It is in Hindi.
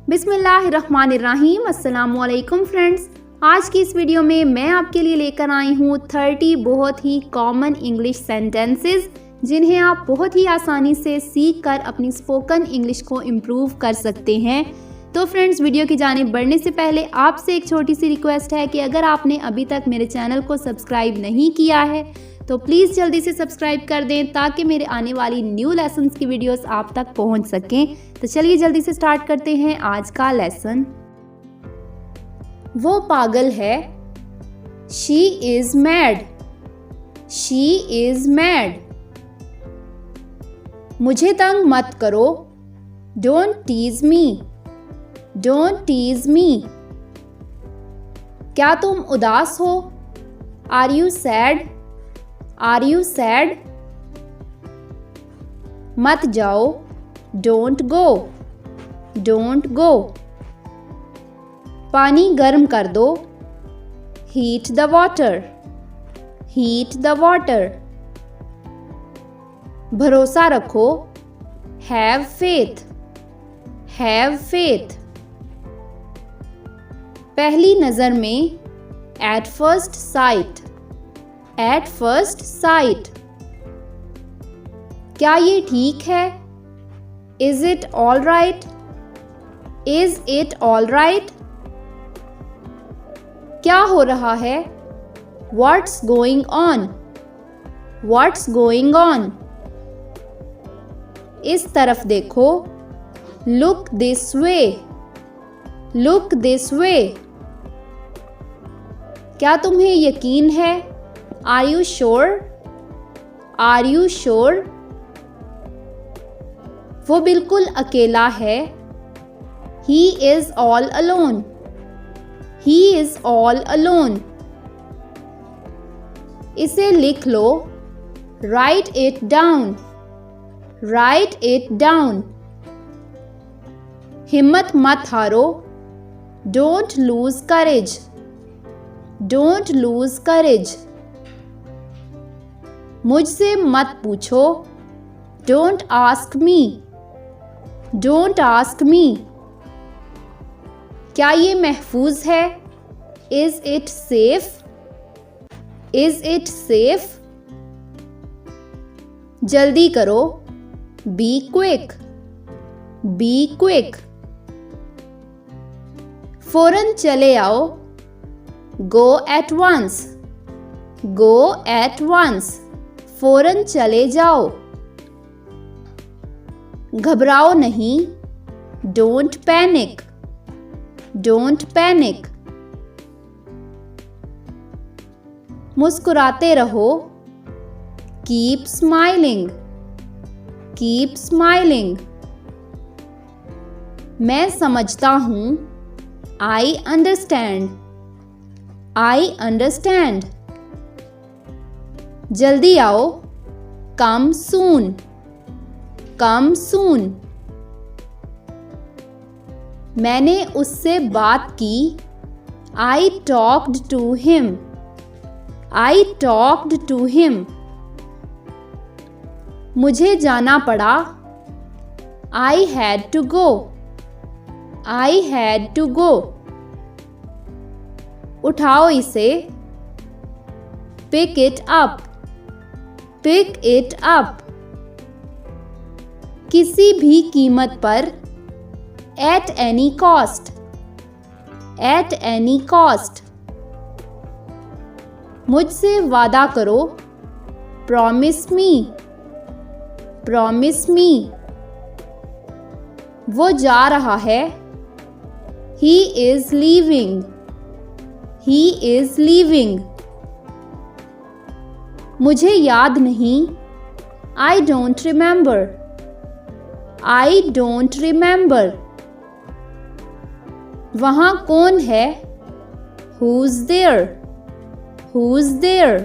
बिस्मिल्लाहिर्रहमानिर्रहीम। अस्सलामुअलैकुम फ्रेंड्स, आज की इस वीडियो में मैं आपके लिए लेकर आई हूँ 30 बहुत ही कॉमन इंग्लिश सेंटेंसेस जिन्हें आप बहुत ही आसानी से सीख कर अपनी स्पोकन इंग्लिश को इम्प्रूव कर सकते हैं। तो फ्रेंड्स, वीडियो की जानिब बढ़ने से पहले आपसे एक छोटी सी रिक्वेस्ट है कि अगर आपने अभी तक मेरे चैनल को सब्सक्राइब नहीं किया है तो प्लीज़ जल्दी से सब्सक्राइब कर दें ताकि मेरे आने वाली न्यू लेसन्स की वीडियोस आप तक पहुंच सकें। तो चलिए जल्दी से स्टार्ट करते हैं आज का लेसन। वो पागल है। She is mad. She is mad. मुझे तंग मत करो। Don't tease me. Don't tease me. क्या तुम उदास हो? Are you sad? Are you sad? मत जाओ। Don't go. Don't go. पानी गर्म कर दो। Heat the water. Heat the water. भरोसा रखो। Have faith. Have faith. पहली नजर में। At first sight. At first sight. क्या ये ठीक है? Is it all right? Is it all right? क्या हो रहा है? What's going on? What's going on? इस तरफ देखो। Look this way. Look this way. क्या तुम्हें यकीन है? Are you sure? Are you sure? वो बिल्कुल अकेला है। He is all alone. He is all alone. इसे लिख लो। Write it down. Write it down. हिम्मत मत हारो। Don't lose courage. Don't lose courage. मुझसे मत पूछो। Don't ask me. Don't ask मी। क्या ये महफूज है? Is it safe? Is it safe? जल्दी करो। Be quick. Be quick. फौरन चले आओ। Go at once. Go at once. फौरन चले जाओ। घबराओ नहीं। Don't panic. Don't panic. मुस्कुराते रहो। Keep smiling. Keep smiling. मैं समझता हूं। I understand. I understand. जल्दी आओ। कम सून। कम सून। मैंने उससे बात की। I talked to him. I talked to him. मुझे जाना पड़ा। I had to go. I had to go. उठाओ इसे। Pick it up. Pick it up. किसी भी कीमत पर। At any cost. At any cost. मुझसे वादा करो। Promise me. Promise me. वो जा रहा है। He is leaving. He is leaving. मुझे याद नहीं। I don't remember. I don't remember. वहाँ कौन है? Who's there? Who's there?